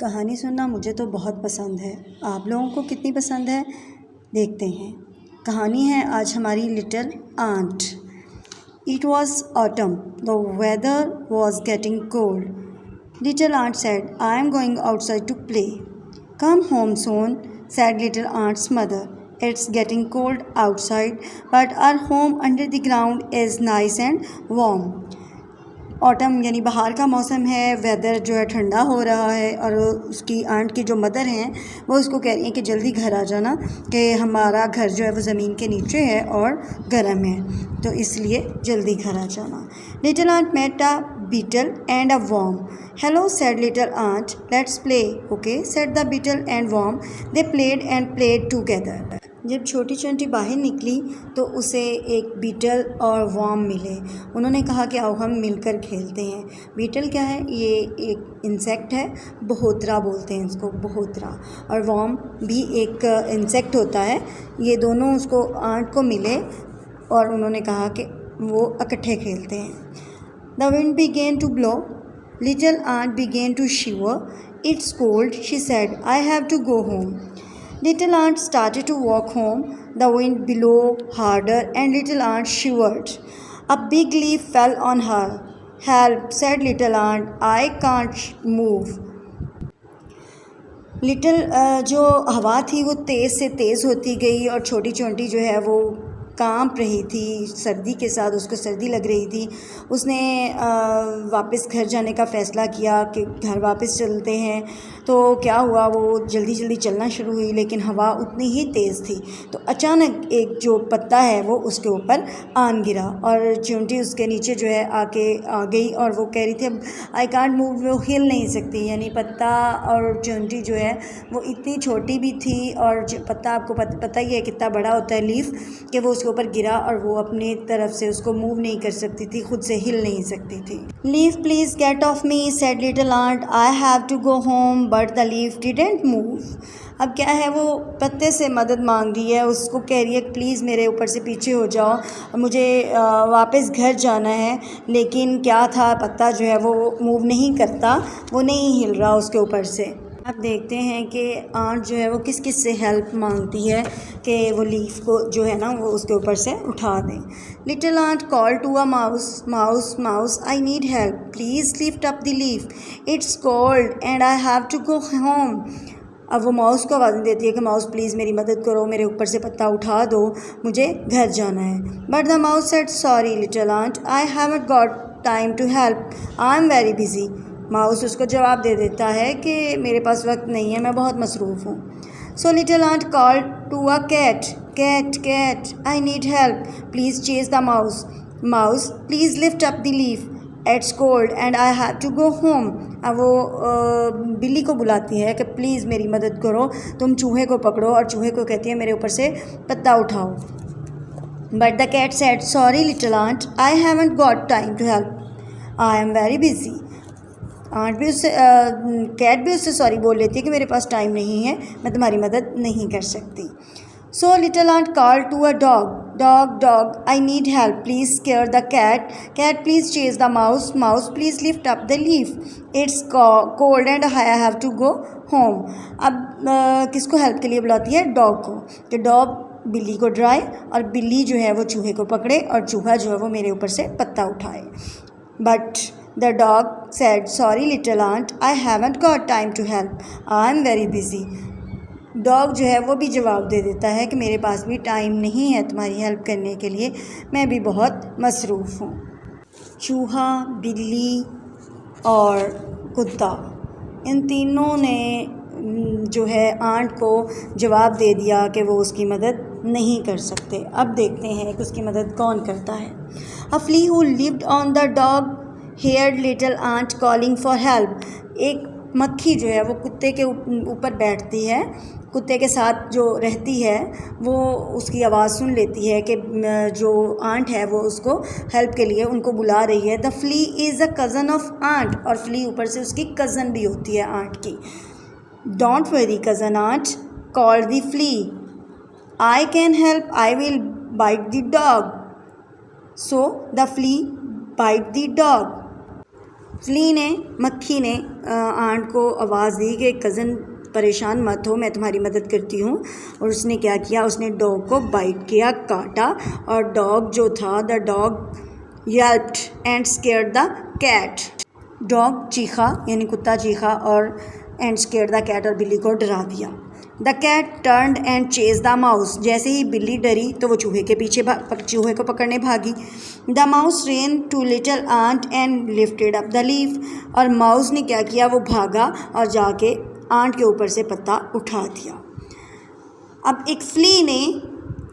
कहानी सुनना मुझे तो बहुत पसंद है। आप लोगों को कितनी पसंद है देखते हैं। कहानी है आज हमारी little ant. It was autumn, the weather was getting cold. Little ant said, I am going outside to play. Come home soon, said little aunt's mother. It's getting cold outside, but our home under the ground is nice and warm. Autumn यानी बाहर का मौसम है, weather जो है ठंडा हो रहा है और उसकी आंट की जो मदर हैं वो उसको कह रही हैं कि जल्दी घर आ जाना कि हमारा घर जो है वो ज़मीन के नीचे है और गर्म है, तो इसलिए जल्दी घर आ जाना। Little ant met a beetle and a worm. Hello, said little aunt. Let's play. Okay, said the beetle and worm. They played and played together. जब छोटी चंटी बाहर निकली तो उसे एक बीटल और वॉर्म मिले। उन्होंने कहा कि आओ हम मिलकर खेलते हैं। बीटल क्या है? ये एक इंसेक्ट है, बहोतरा बोलते हैं इसको, बहोतरा। और वॉर्म भी एक इंसेक्ट होता है। ये दोनों उसको आंट को मिले और उन्होंने कहा कि वो इकट्ठे खेलते हैं। The wind began to blow. Little aunt began to shiver. It's cold, she said. I have to go home. Little aunt started to walk home. The wind blew harder and little aunt shivered. A big leaf fell on her. Help, said little aunt. I can't move. Little जो हवा थी वो तेज़ से तेज़ होती गई और छोटी चोंटी जो है वो कांप रही थी, सर्दी के साथ उसको सर्दी लग रही थी। उसने वापस घर जाने का फ़ैसला किया कि घर वापस चलते हैं। तो क्या हुआ, वो जल्दी जल्दी चलना शुरू हुई लेकिन हवा उतनी ही तेज़ थी। तो अचानक एक जो पत्ता है वो उसके ऊपर आन गिरा और चींटी उसके नीचे जो है आके आ गई और वो कह रही थी अब आई कांट मूव, वो हिल नहीं सकती। यानी पत्ता और चींटी जो है वो इतनी छोटी भी थी और पत्ता आपको पता ही है कितना बड़ा होता है लीफ, कि वो उसके ऊपर गिरा और वो अपनी तरफ से उसको मूव नहीं कर सकती थी, खुद से हिल नहीं सकती थी। Leaf please get off me, said little ant, I have to go home, but the leaf didn't move. अब क्या है, वो पत्ते से मदद मांग रही है, उसको कह रही है प्लीज़ मेरे ऊपर से पीछे हो जाओ, मुझे वापस घर जाना है। लेकिन क्या था, पत्ता जो है वो मूव नहीं करता, वो नहीं हिल रहा उसके ऊपर से। अब देखते हैं कि आंट जो है वो किस किस से हेल्प मांगती है कि वो लीफ को जो है ना वो उसके ऊपर से उठा दें। Little ant call to a mouse, mouse mouse I need help, please lift up the leaf, it's cold and I have to go home. अब वो माउस को आवाज़ देती है कि माउस प्लीज़ मेरी मदद करो, मेरे ऊपर से पत्ता उठा दो, मुझे घर जाना है। But the mouse said sorry little ant, I haven't got time to help, I am very busy. Mouse उसको जवाब दे देता है कि मेरे पास वक्त नहीं है, मैं बहुत मसरूफ़ हूँ। So little ant call to a cat, cat cat I need help, please chase the mouse, mouse please lift up the leaf, it's cold and I have to go home. अब वो बिल्ली को बुलाती है कि प्लीज़ मेरी मदद करो, तुम चूहे को पकड़ो, और चूहे को कहती है मेरे ऊपर से पत्ता उठाओ। But the cat said sorry little ant, I haven't got time to help, I am very busy. Ant भी उससे कैट भी उससे सॉरी बोल लेती है कि मेरे पास टाइम नहीं है, मैं तुम्हारी मदद नहीं कर सकती। So little ant call to a dog, dog dog I need help, please scare the cat, cat please chase the mouse, mouse please lift up the leaf, it's cold and I have to go home. अब किसको help के लिए बुलाती है? Dog को, कि dog बिल्ली को डराए और बिल्ली जो है वो चूहे को पकड़े और चूहा जो है वो मेरे ऊपर से पत्ता उठाए। But the dog said sorry little aunt, I haven't got time to help, I am very busy. Dog जो है वो भी जवाब दे देता है कि मेरे पास भी टाइम नहीं है तुम्हारी हेल्प करने के लिए, मैं भी बहुत मसरूफ़ हूँ। चूहा, बिल्ली और कुत्ता, इन तीनों ने जो है आंट को जवाब दे दिया कि वो उसकी मदद नहीं कर सकते। अब देखते हैं कि उसकी मदद कौन करता है। A flea who lived on the dog heard little ant calling for help. एक मक्खी जो है वो कुत्ते के ऊपर बैठती है, कुत्ते के साथ जो रहती है वो उसकी आवाज़ सुन लेती है कि जो आंट है वो उसको हेल्प के लिए उनको बुला रही है। The flea is a cousin of ant, और फ्ली ऊपर से उसकी कज़न भी होती है आंट की। Don't worry cousin ant, call the flea, I can help, I will bite the dog. So the flea bite the dog. Flea ने, मक्खी ने आंट को आवाज़ दी कि कज़न परेशान मत हो, मैं तुम्हारी मदद करती हूँ। और उसने क्या किया, उसने डॉग को बाइट किया, काटा, और डॉग जो था, the dog yelped and scared the cat. Dog चीखा यानी कुत्ता चीखा और एंड स्केयर्ड द कैट और बिल्ली को डरा दिया। The cat turned and chase the mouse. जैसे ही बिल्ली डरी तो वो चूहे के पीछे चूहे को पकड़ने भागी। The mouse ran to little ant and lifted up the leaf. और माउस ने क्या किया, वो भागा और जाके आंट के ऊपर से पत्ता उठा दिया। अब एक फ्ली ने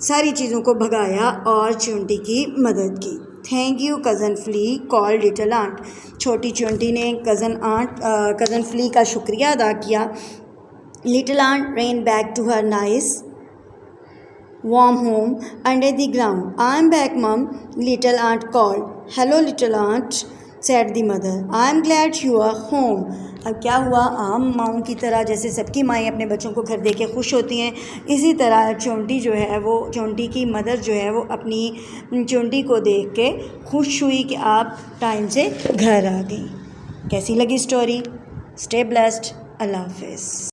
सारी चीज़ों को भगाया और चींटी की मदद की। Thank you cousin flea call little ant. छोटी चींटी ने कज़न फ्ली का शुक्रिया अदा किया। Little ant ran back to her nice warm home under the ground. I'm back, Mum, little aunt called. Hello, little aunt, said the mother. I'm glad you are home. अब क्या हुआ, आम माओं की तरह जैसे सबकी माएँ अपने बच्चों को घर देके खुश होती हैं, इसी तरह चोंटी जो है वो, चोंटी की मदर जो है वो अपनी चोंटी को देख के खुश हुई कि आप टाइम से घर आ गई। कैसी लगी स्टोरी? Stay blessed. अल्लाह हाफिज़।